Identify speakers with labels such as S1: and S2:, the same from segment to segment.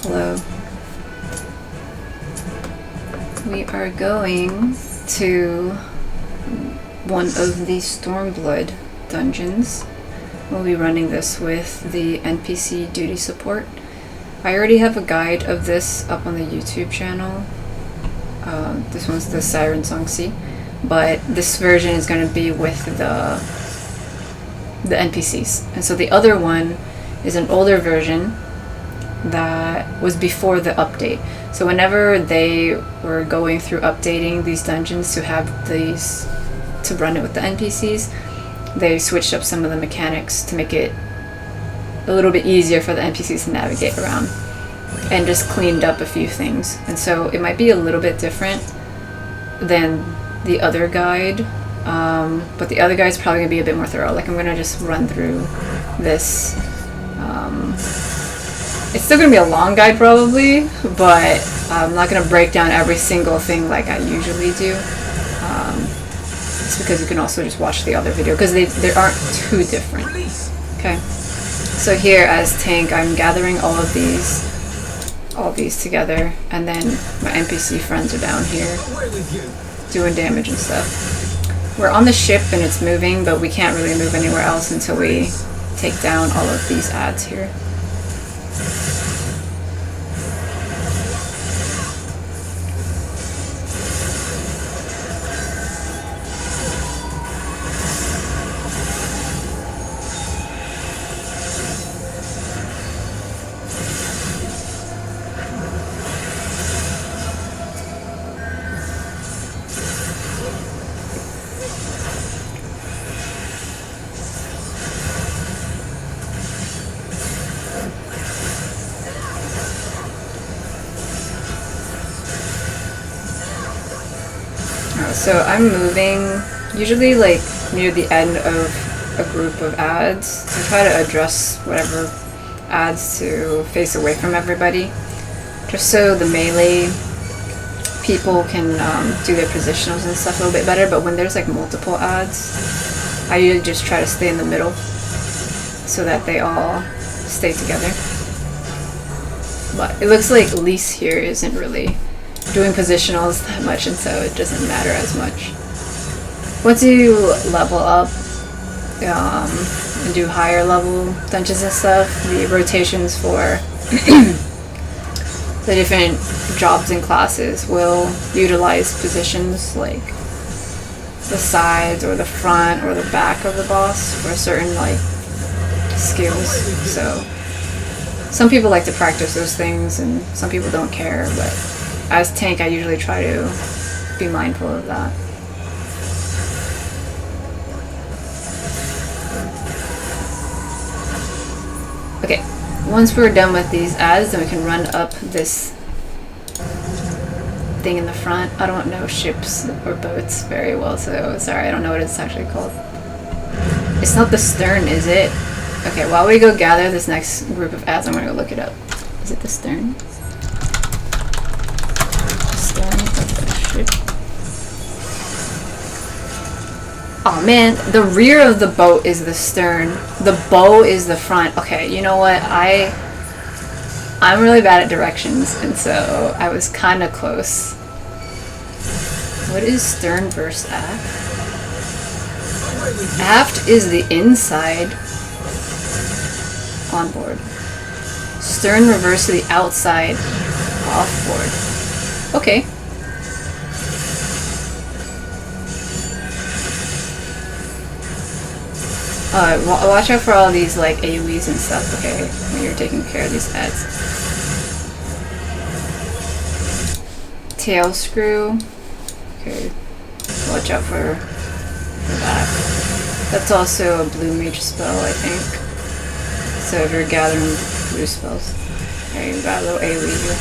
S1: Hello. We are going to one of the Stormblood dungeons. We'll be running this with the NPC duty support. I already have a guide of this up on the YouTube channel. This one's the Sirensong Sea, but this version is going to be with the NPCs. And so the other one is an older version that was before the update. So whenever they were going through updating these dungeons to have these to run it with the NPCs, they switched up some of the mechanics to make it a little bit easier for the NPCs to navigate around, and just cleaned up a few things. And so it might be a little bit different than the other guide, but the other guide is probably going to be a bit more thorough. Like, I'm going to just run through this. It's still going to be a long guide probably, but I'm not going to break down every single thing like I usually do. It's because you can also just watch the other video, because they aren't too different. Okay, so here as tank, I'm gathering all these together, and then my NPC friends are down here doing damage and stuff. We're on the ship and it's moving, but we can't really move anywhere else until we take down all of these adds here. So I'm moving usually like near the end of a group of adds to try to address whatever adds to face away from everybody, just so the melee people can do their positionals and stuff a little bit better. But when there's like multiple adds, I usually just try to stay in the middle so that they all stay together. But it looks like Lise here isn't really doing positionals that much, and so it doesn't matter as much. Once you level up and do higher level dungeons and stuff, the rotations for the different jobs and classes will utilize positions like the sides or the front or the back of the boss for certain like skills. So some people like to practice those things and some people don't care, but as tank, I usually try to be mindful of that. Okay, once we're done with these adds, then we can run up this thing in the front. I don't know ships or boats very well, so sorry, I don't know what it's actually called. It's not the stern, is it? Okay, while we go gather this next group of adds, I'm gonna go look it up. Is it the stern? Oh man, the rear of the boat is the stern. The bow is the front. Okay, you know what? I'm really bad at directions, and so I was kind of close. What is stern versus aft? Aft is the inside on board. Stern reverse to the outside off board. Okay. Watch out for all these like AoEs and stuff, okay, when you're taking care of these adds. Tail screw. Okay. Watch out for that. That's also a blue mage spell, I think. So if you're gathering blue spells. Okay, you got a little AoE here.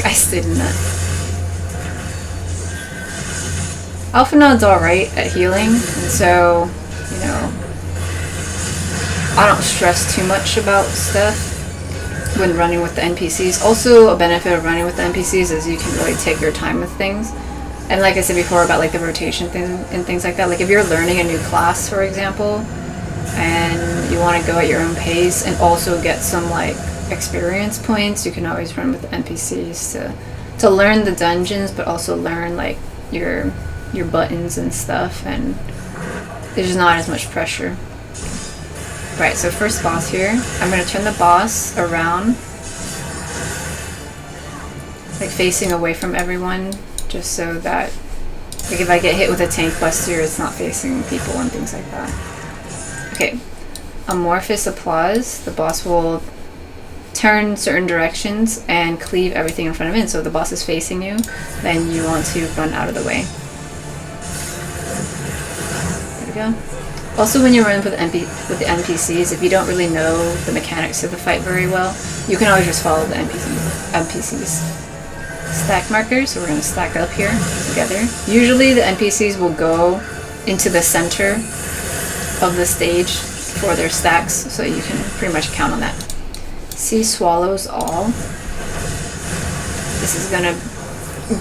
S1: I stayed in that. Alphanod's alright at healing, and so, you know, I don't stress too much about stuff when running with the NPCs. Also, a benefit of running with the NPCs is you can really take your time with things. And like I said before about like the rotation thing and things like that, like if you're learning a new class, for example, and you want to go at your own pace and also get some like experience points, you can always run with NPCs to learn the dungeons, but also learn like your buttons and stuff, and there's not as much pressure. Right, so first boss here, I'm going to turn the boss around, like facing away from everyone, just so that like if I get hit with a tank buster, it's not facing people and things like that. Okay, Amorphous Applause, the boss will turn certain directions and cleave everything in front of it. So if the boss is facing you, then you want to run out of the way. There we go. Also, when you run with the NPCs, if you don't really know the mechanics of the fight very well, you can always just follow the NPCs. Stack markers, so we're going to stack up here together. Usually the NPCs will go into the center of the stage for their stacks, so you can pretty much count on that. Sea swallows all. This is going to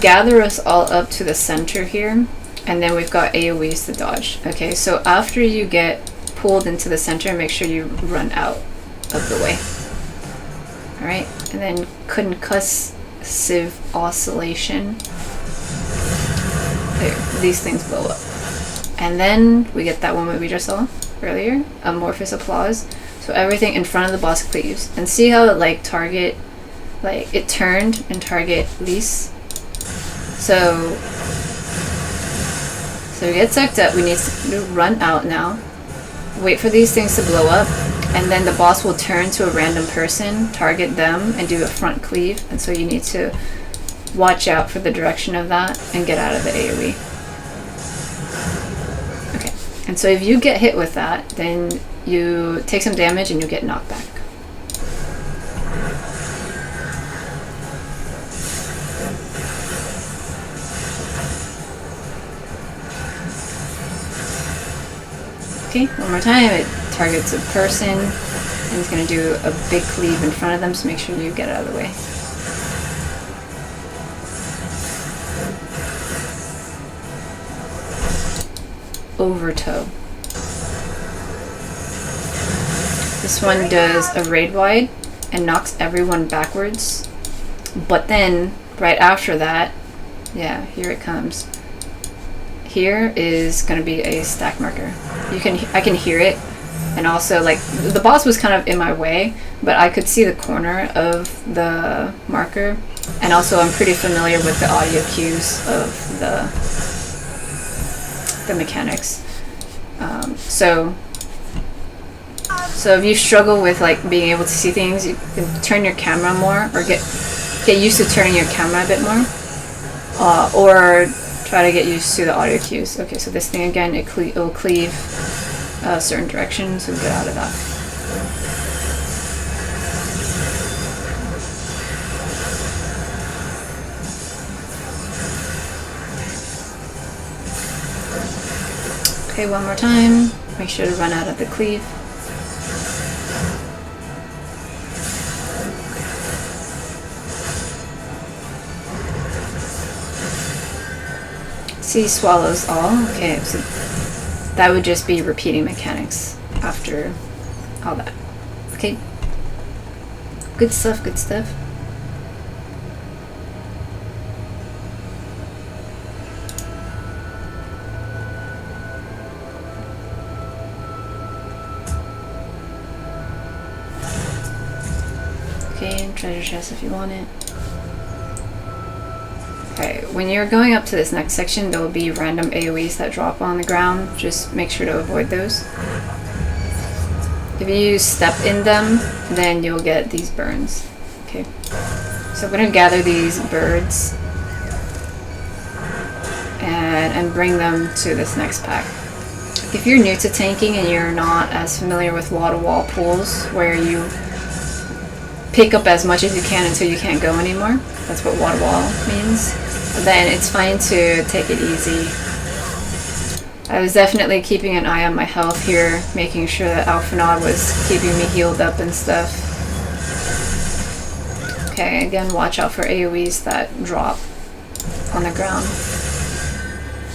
S1: gather us all up to the center here. And then we've got AoEs to dodge. Okay, so after you get pulled into the center, make sure you run out of the way. Alright, and then concussive oscillation. There, these things blow up. And then we get that one that we just saw earlier, Amorphous Applause. So everything in front of the boss cleaves. And see how it like target, like it turned and target Lise. So we get sucked up, we need to run out now, wait for these things to blow up, and then the boss will turn to a random person, target them, and do a front cleave, and so you need to watch out for the direction of that and get out of the AoE. Okay, and so if you get hit with that, then you take some damage and you get knocked back. Okay, one more time, it targets a person, and it's going to do a big cleave in front of them, so make sure you get out of the way. Overtow. This one does a raid wide and knocks everyone backwards, but then, right after that, yeah, here it comes. Here is going to be a stack marker. I can hear it, and also like the boss was kind of in my way, but I could see the corner of the marker, and also I'm pretty familiar with the audio cues of the mechanics. So if you struggle with like being able to see things, you can turn your camera more, or get used to turning your camera a bit more, or try to get used to the audio cues. Okay, so this thing again, it will cleave certain directions, so get out of that. Okay, one more time. Make sure to run out of the cleave. Sea swallows all. Okay, so that would just be repeating mechanics after all that. Okay. Good stuff, good stuff. Okay, treasure chest if you want it. Okay, when you're going up to this next section, there will be random AoEs that drop on the ground. Just make sure to avoid those. If you step in them, then you'll get these burns. Okay, so I'm going to gather these birds and bring them to this next pack. If you're new to tanking and you're not as familiar with wall-to-wall pulls, where you pick up as much as you can until you can't go anymore, that's what wall-to-wall means, then it's fine to take it easy. I was definitely keeping an eye on my health here, making sure that Alphanod was keeping me healed up and stuff. Okay, again, watch out for AoEs that drop on the ground.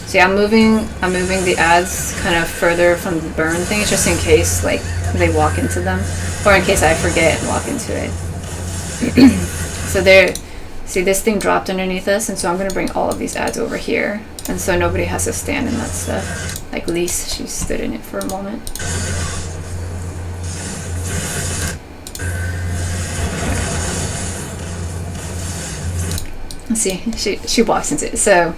S1: See, I'm moving the ads kind of further from the burn thing, just in case like they walk into them, or in case I forget and walk into it. So there, see this thing dropped underneath us, and so I'm gonna bring all of these ads over here, and so nobody has to stand in that stuff. Like Lise, she stood in it for a moment. Let's see, she walks into it. So,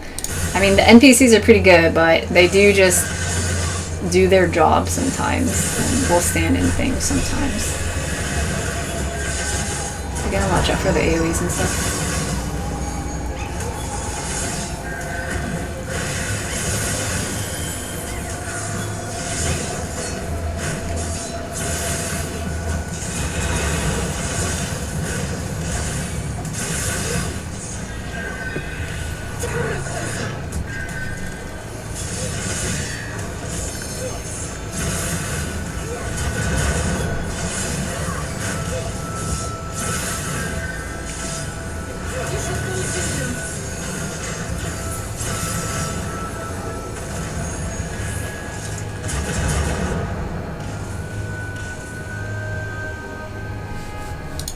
S1: I mean, the NPCs are pretty good, but they do just do their job sometimes, and will stand in things sometimes. So you gotta watch out for the AoEs and stuff.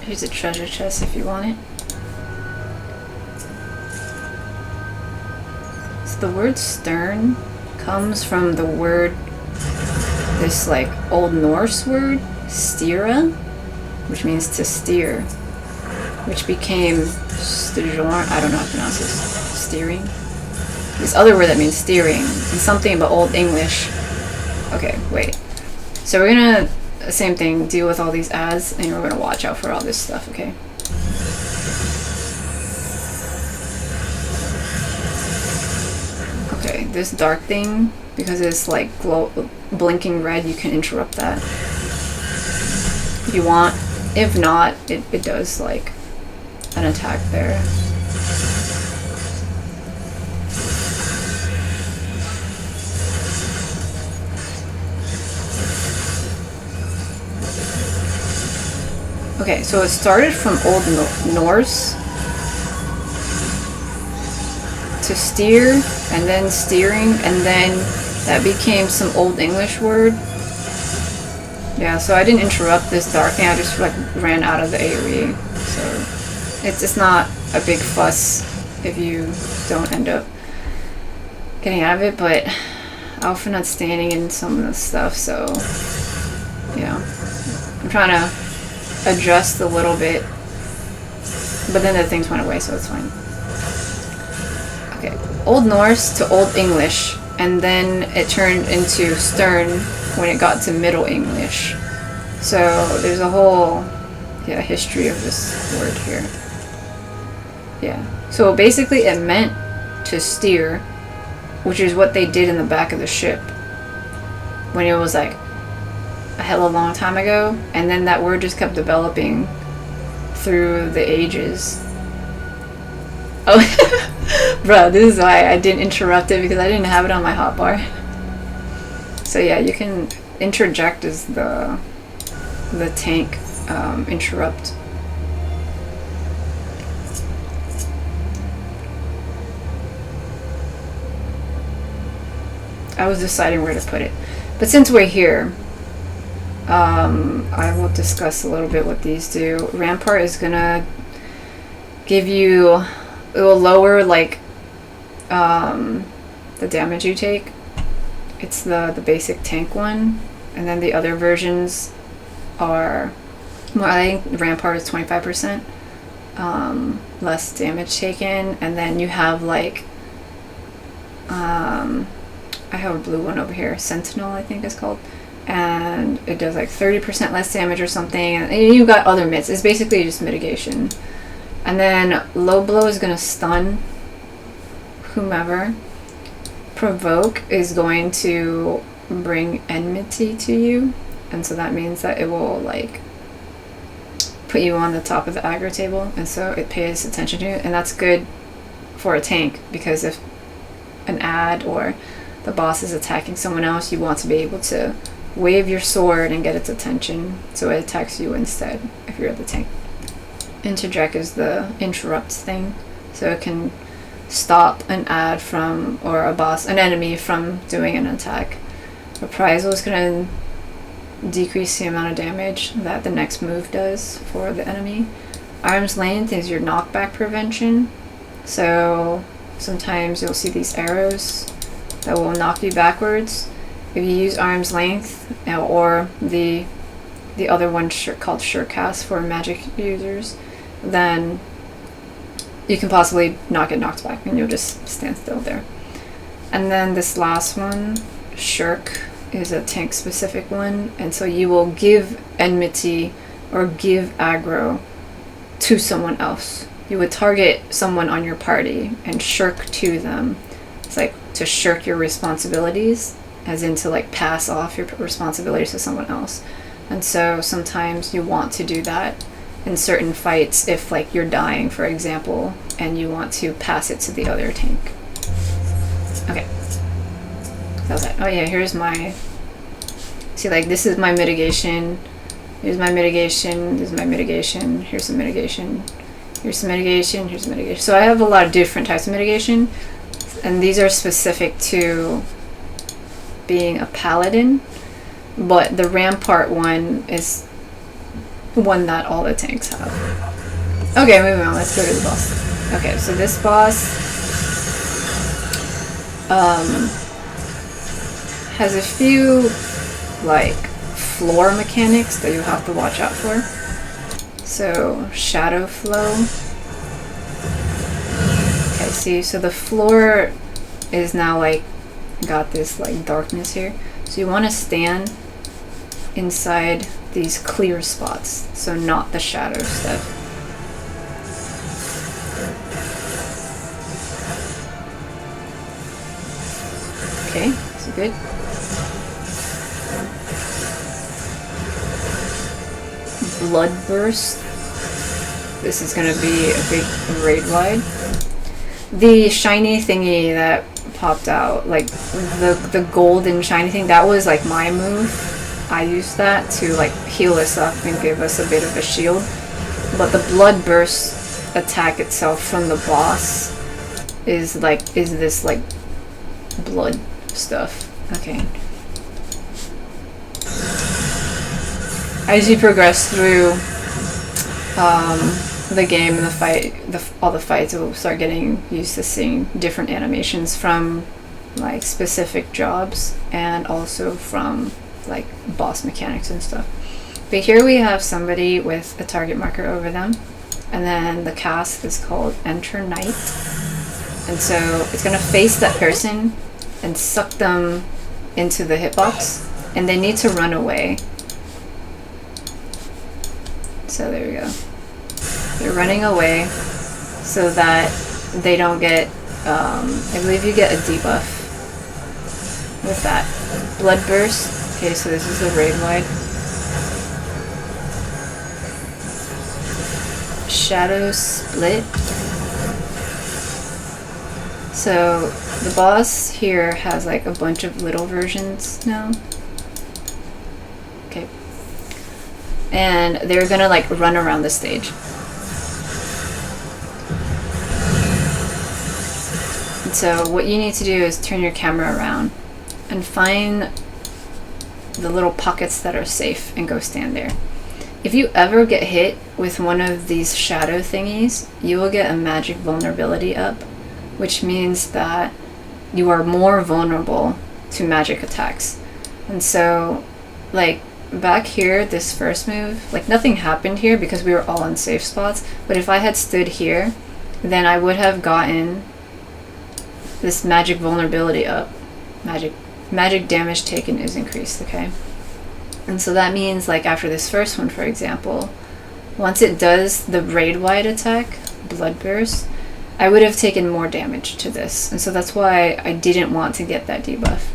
S1: Here's a treasure chest if you want it. So the word stern comes from the word, this like Old Norse word, stira, which means to steer, which became stjorn, I don't know how to pronounce this, steering. This other word that means steering, and something about Old English. Okay, wait. So we're gonna, same thing, deal with all these ads, and we're gonna watch out for all this stuff, okay? Okay, this dark thing, because it's like blinking red, you can interrupt that if you want. If not, it does like an attack there. Okay, so it started from Old Norse to steer, and then steering, and then that became some Old English word. Yeah, so I didn't interrupt this dark thing, I just like ran out of the AoE. So it's not a big fuss if you don't end up getting out of it, but Alpha not standing in some of the stuff, so you know, I'm trying to adjust a little bit, but then the things went away, so it's fine. Okay, Old Norse to Old English, and then it turned into stern when it got to Middle English. So there's a whole history of this word here. Yeah, so basically it meant to steer, which is what they did in the back of the ship when it was like a hell of a long time ago, and then that word just kept developing through the ages. Oh, bro, this is why I didn't interrupt it, because I didn't have it on my hotbar. So yeah, you can interject as the tank interrupt. I was deciding where to put it, but since we're here, I will discuss a little bit what these do. Rampart is gonna give you, it will lower like the damage you take. It's the basic tank one, and then the other versions are, well, I think Rampart is 25% less damage taken, and then you have like I have a blue one over here, Sentinel I think it's called, and it does like 30% less damage or something, and you got other mits. It's basically just mitigation. And then Low Blow is going to stun whomever. Provoke is going to bring enmity to you, and so that means that it will like put you on the top of the aggro table, and so it pays attention to you, and that's good for a tank, because if an ad or the boss is attacking someone else, you want to be able to wave your sword and get its attention so it attacks you instead if you're the tank. Interject is the interrupt thing, so it can stop an ad from, or a boss, an enemy from doing an attack. Reprisal is going to decrease the amount of damage that the next move does for the enemy. arm's length is your knockback prevention. So sometimes you'll see these arrows that will knock you backwards. If you use arm's length, or the other one called surecast for magic users, then you can possibly not get knocked back and you'll just stand still there. And then this last one, shirk, is a tank specific one, and so you will give enmity or give aggro to someone else. You would target someone on your party and shirk to them. It's like to shirk your responsibilities, as in to like pass off your responsibilities to someone else. And so sometimes you want to do that in certain fights if like you're dying, for example, and you want to pass it to the other tank. Okay. That was it. Oh yeah, here's my... See, like, this is my mitigation. Here's my mitigation. This is my mitigation. Here's some mitigation. Here's some mitigation. Here's some mitigation. So I have a lot of different types of mitigation, and these are specific to being a paladin, but the rampart one is one that all the tanks have. Okay, moving on. Let's go to the boss. Okay, so this boss has a few like floor mechanics that you have to watch out for. So shadow flow. Okay, see, so the floor is now like got this like darkness here. So you want to stand inside these clear spots, so not the shadow stuff. Okay, so good. Blood burst. This is going to be a big raid wide. The shiny thingy that popped out, like the golden shiny thing, that was like my move. I used that to like heal us up and give us a bit of a shield. But the blood burst attack itself from the boss is this like blood stuff. Okay. As you progress through the game and the fight, all the fights, you'll start getting used to seeing different animations from like specific jobs and also from like boss mechanics and stuff. But here we have somebody with a target marker over them, and then the cast is called Enter Night, and so it's gonna face that person and suck them into the hitbox, and they need to run away. So there we go. They're running away so that they don't get, I believe you get a debuff with that. Blood burst. Okay, so this is the raid wide. Shadow split. So the boss here has like a bunch of little versions now. Okay. And they're gonna like run around the stage. And so what you need to do is turn your camera around and find the little pockets that are safe and go stand there. If you ever get hit with one of these shadow thingies, you will get a magic vulnerability up, which means that you are more vulnerable to magic attacks. And so like back here, this first move, like nothing happened here because we were all in safe spots, but if I had stood here, then I would have gotten this magic vulnerability up. Magic damage taken is increased, okay? And so that means like after this first one, for example, once it does the raid wide attack, blood burst, I would have taken more damage to this. And so that's why I didn't want to get that debuff.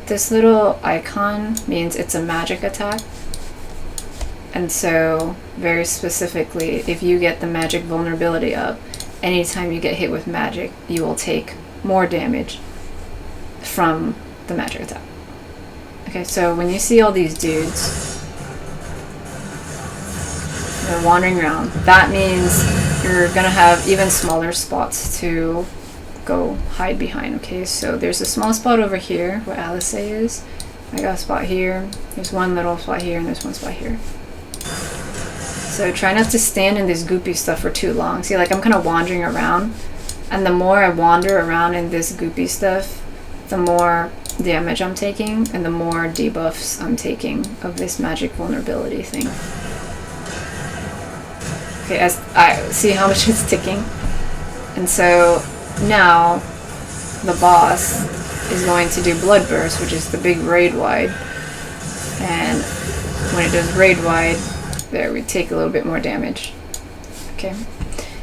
S1: This little icon means it's a magic attack. And so very specifically, if you get the magic vulnerability up, anytime you get hit with magic, you will take more damage from the magic attack. Okay, so when you see all these dudes, they're wandering around, that means you're gonna have even smaller spots to go hide behind. Okay, so there's a small spot over here where Alice is. I got a spot here. There's one little spot here, and there's one spot here. So try not to stand in this goopy stuff for too long. See, like I'm kind of wandering around, and the more I wander around in this goopy stuff, the more damage I'm taking and the more debuffs I'm taking of this magic vulnerability thing. Okay, as I see how much it's ticking. And so now the boss is going to do Blood Burst, which is the big raid wide. And when it does raid wide, there we take a little bit more damage. Okay.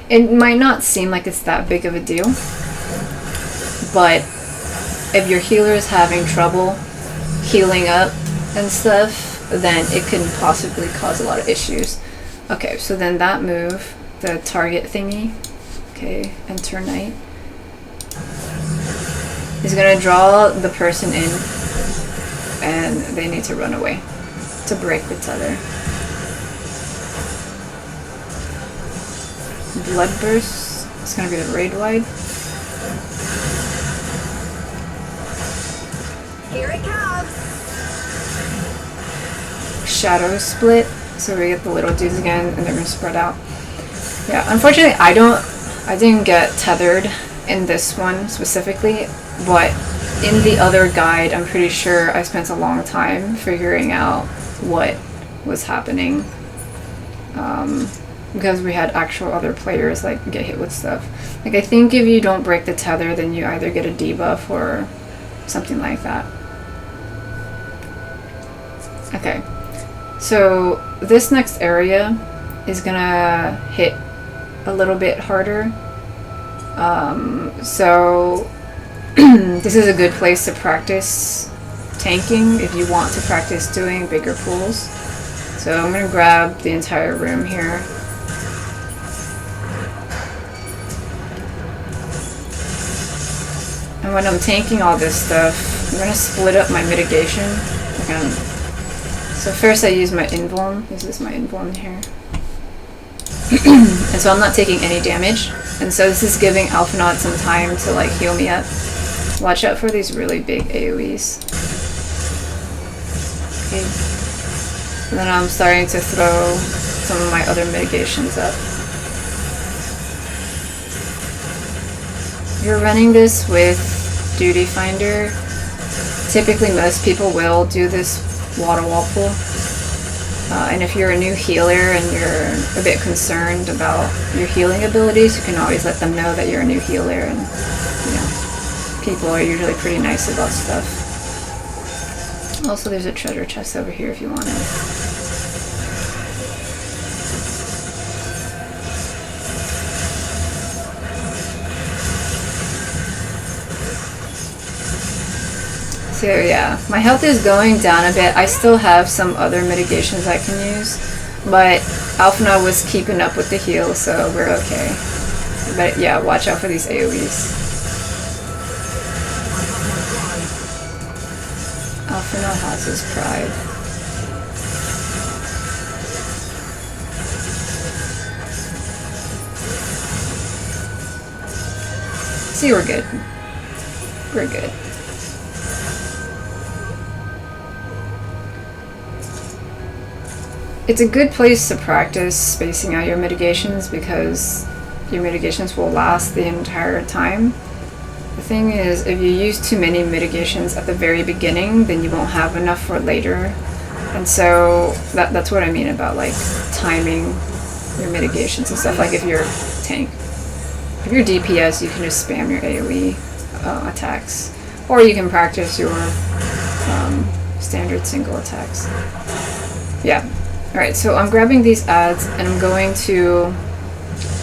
S1: It might not seem like it's that big of a deal, but if your healer is having trouble healing up and stuff, then it can possibly cause a lot of issues. Okay, so then that move, the target thingy, okay, enter knight, is going to draw the person in, and they need to run away to break the tether. Blood Burst is going to be the raid wide.
S2: Here it comes.
S1: Shadow Split, so we get the little dudes again, and they're going to spread out. Yeah, unfortunately, I didn't get tethered in this one specifically, but in the other guide, I'm pretty sure I spent a long time figuring out what was happening. Because we had actual other players like get hit with stuff. Like I think if you don't break the tether, then you either get a debuff or something like that. Okay, so this next area is gonna hit a little bit harder. So this is a good place to practice tanking if you want to practice doing bigger pulls. So I'm gonna grab the entire room here. And when I'm tanking all this stuff, I'm going to split up my mitigation. So first I use my invuln. This is my invuln here. And so I'm not taking any damage. And so this is giving Alphinaud some time to like heal me up. Watch out for these really big AoEs. Okay. And then I'm starting to throw some of my other mitigations up. You're running this with Duty Finder. Typically most people will do this water wall pull. And if you're a new healer and you're a bit concerned about your healing abilities, you can always let them know that you're a new healer, and you know, people are usually pretty nice about stuff. Also, there's a treasure chest over here if you want it. So yeah, my health is going down a bit. I still have some other mitigations I can use, but Alphinaud was keeping up with the heal, so we're okay. But yeah, watch out for these AoEs. Alphinaud has his pride. See, we're good. We're good. It's a good place to practice spacing out your mitigations because your mitigations will last the entire time. The thing is, if you use too many mitigations at the very beginning, then you won't have enough for later. And so that's what I mean about like timing your mitigations and stuff. Like if you're tank, if you're DPS, you can just spam your AoE attacks, or you can practice your standard single attacks. Yeah. Alright, so I'm grabbing these ads and I'm going to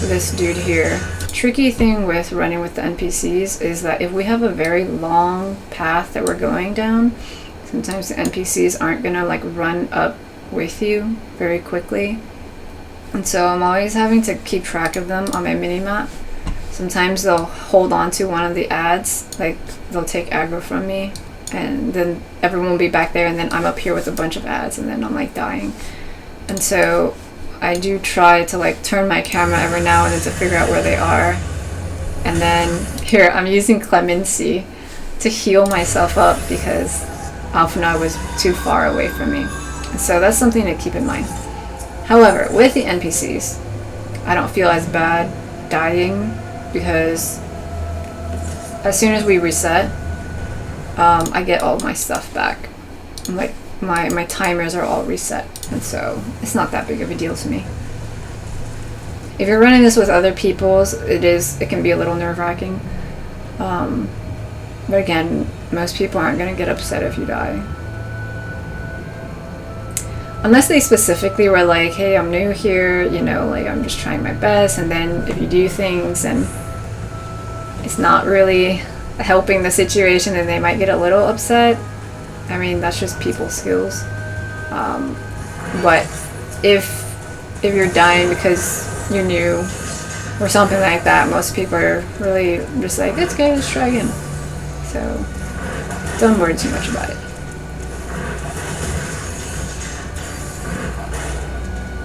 S1: this dude here. Tricky thing with running with the NPCs is that if we have a very long path that we're going down, sometimes the NPCs aren't gonna like run up with you very quickly. And so I'm always having to keep track of them on my minimap. Sometimes they'll hold on to one of the ads, like they'll take aggro from me, and then everyone will be back there and then I'm up here with a bunch of ads and then I'm like dying. And so I do try to like turn my camera every now and then to figure out where they are. And then here I'm using Clemency to heal myself up because Alphinaud was too far away from me. And so that's something to keep in mind. However, with the NPCs, I don't feel as bad dying because as soon as we reset, I get all my stuff back. Like my timers are all reset, and so it's not that big of a deal to me. If you're running this with other people's, it can be a little nerve-wracking. But again, most people aren't going to get upset if you die. Unless they specifically were like, hey, I'm new here, you know, like I'm just trying my best, and then if you do things and it's not really helping the situation, then they might get a little upset. I mean, that's just people's skills. But if you're dying because you're new or something like that, most people are really just like, it's okay, let's try again. So don't worry too much about it.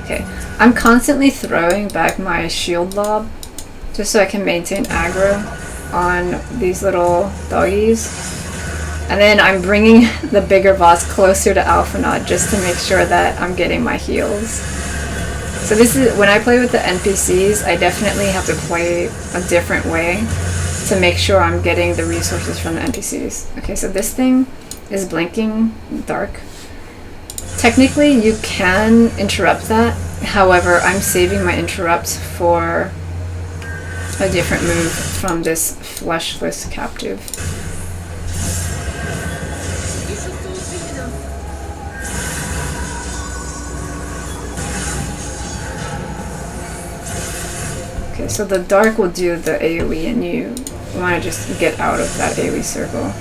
S1: Okay, I'm constantly throwing back my shield lob just so I can maintain aggro on these little doggies. And then I'm bringing the bigger boss closer to Alphanod just to make sure that I'm getting my heals. So this is, when I play with the NPCs, I definitely have to play a different way to make sure I'm getting the resources from the NPCs. Okay, so this thing is blinking dark. Technically, you can interrupt that. However, I'm saving my interrupts for a different move from this fleshless captive. Okay, so the dark will do the AoE and you want to just get out of that AoE circle.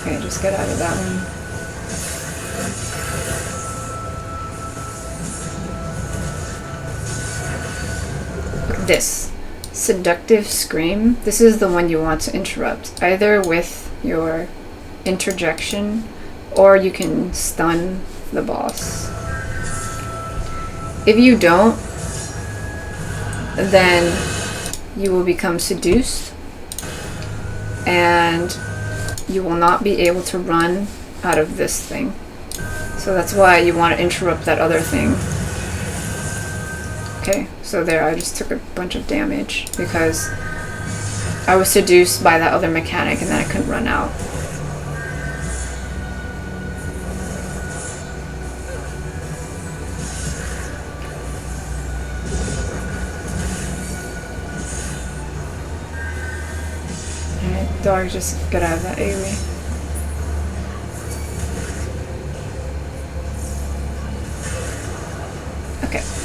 S1: Okay, just get out of that one. This seductive scream, this is the one you want to interrupt, either with your interjection or you can stun the boss. If you don't, then you will become seduced and you will not be able to run out of this thing. So that's why you want to interrupt that other thing. Okay, so there I just took a bunch of damage because I was seduced by that other mechanic and then I couldn't run out. Alright, dog, just get out of that AoE.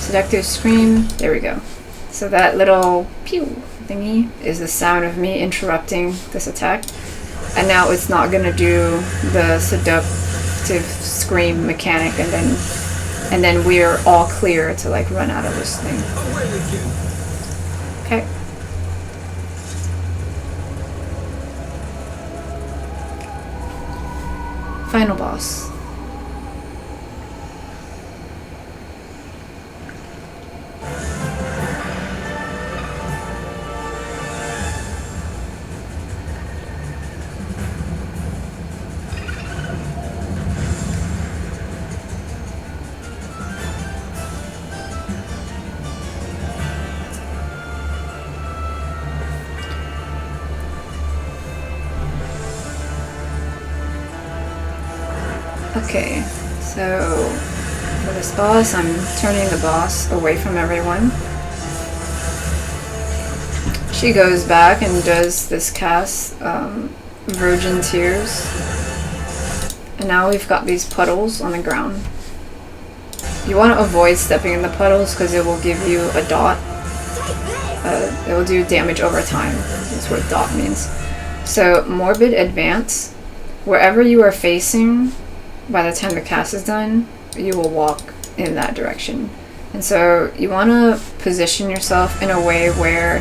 S1: Seductive scream, there we go. So that little pew thingy is the sound of me interrupting this attack. And now it's not gonna do the seductive scream mechanic and then we're all clear to like run out of this thing. Okay. Final boss. Okay, so for this boss, I'm turning the boss away from everyone. She goes back and does this cast, Virgin Tears. And now we've got these puddles on the ground. You want to avoid stepping in the puddles because it will give you a dot. It will do damage over time. That's what dot means. So, Morbid Advance. Wherever you are facing, by the time the cast is done, you will walk in that direction. And so you want to position yourself in a way where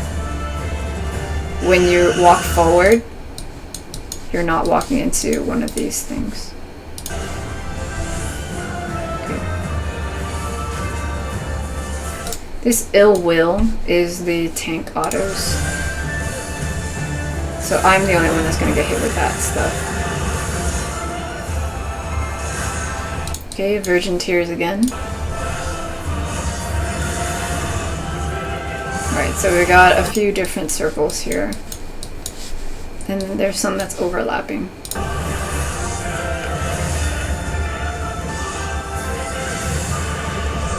S1: when you walk forward, you're not walking into one of these things. Okay. This ill will is the tank autos. So I'm the only one that's gonna get hit with that stuff. Okay, Virgin Tears again. Alright, so we got a few different circles here. And there's some that's overlapping.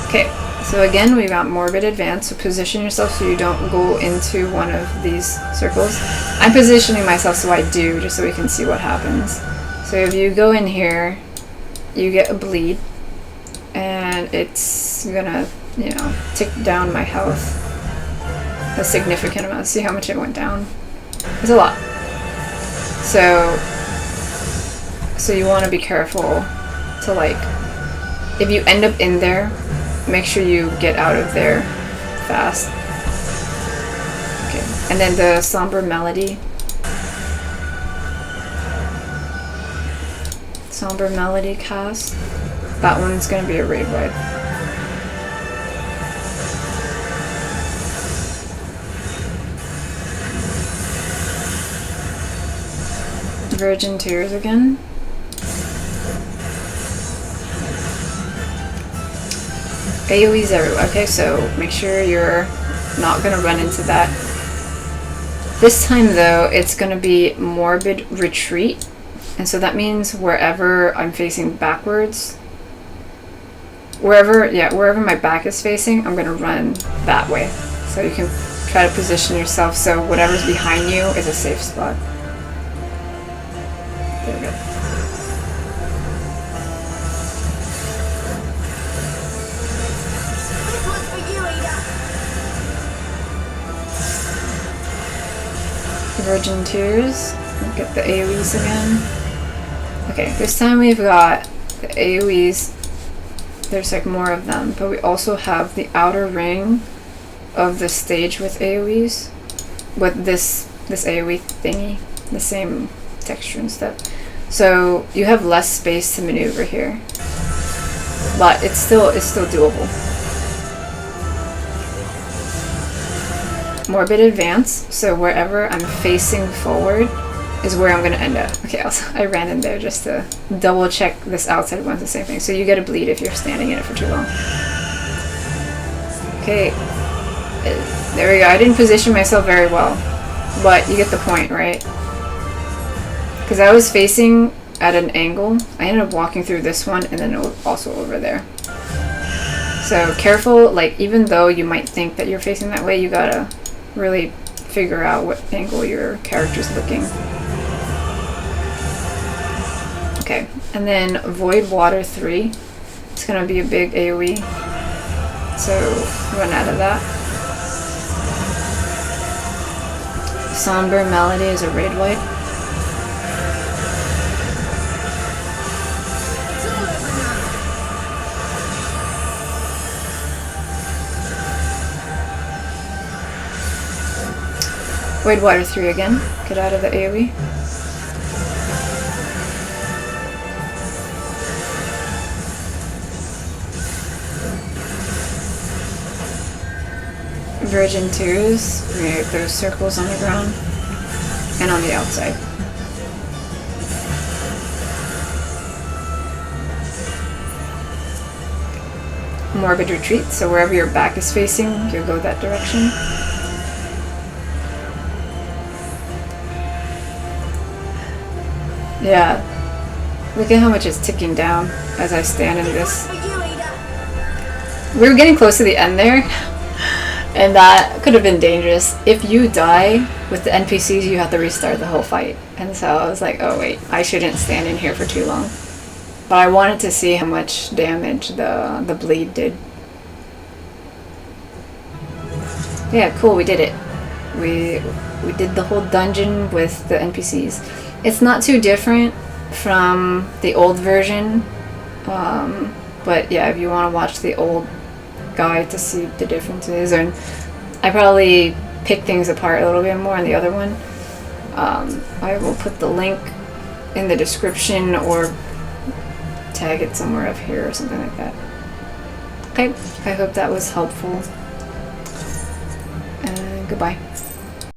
S1: Okay, so again we got Morbid Advance, so position yourself so you don't go into one of these circles. I'm positioning myself so I do, just so we can see what happens. So if you go in here, you get a bleed, and it's gonna, you know, tick down my health a significant amount. See how much it went down? It's a lot. So you want to be careful to, like, if you end up in there, make sure you get out of there fast. Okay, and then the Somber Melody. Somber Melody cast. That one's gonna be a raid wipe. Virgin Tears again. AoEs everywhere. Okay, so make sure you're not gonna run into that. This time though, it's gonna be Morbid Retreat. And so that means wherever I'm facing backwards, wherever my back is facing, I'm gonna run that way. So you can try to position yourself so whatever's behind you is a safe spot. There we go. Virgin Tears. Get the AoEs again. Okay, this time we've got the AoEs. There's like more of them, but we also have the outer ring of the stage with AoEs, with this AoE thingy, the same texture and stuff. So you have less space to maneuver here, but it's still doable. Morbid Advance. So wherever I'm facing forward is where I'm gonna end up. Okay, also I ran in there just to double check this outside one's the same thing. So you get a bleed if you're standing in it for too long. Okay, there we go. I didn't position myself very well, but you get the point, right? Because I was facing at an angle. I ended up walking through this one and then also over there. So careful, like even though you might think that you're facing that way, you gotta really figure out what angle your character's looking. Okay, and then Void Water 3. It's gonna be a big AoE, so run out of that. Somber Melody is a raid wipe. Void Water 3 again. Get out of the AoE. Virgin Tears. We're gonna get those circles on the ground and on the outside. Morbid Retreat. So wherever your back is facing, you'll go that direction. Yeah, look at how much it's ticking down as I stand in this. We were getting close to the end there, and that could have been dangerous. If you die with the NPCs, you have to restart the whole fight. And so I was like, oh wait, I shouldn't stand in here for too long. But I wanted to see how much damage the bleed did. Yeah, cool, we did it. We did the whole dungeon with the NPCs. It's not too different from the old version, but yeah, if you want to watch the old guide to see the differences, and I probably pick things apart a little bit more in the other one. I will put the link in the description or tag it somewhere up here or something like that. Okay, I hope that was helpful. Goodbye.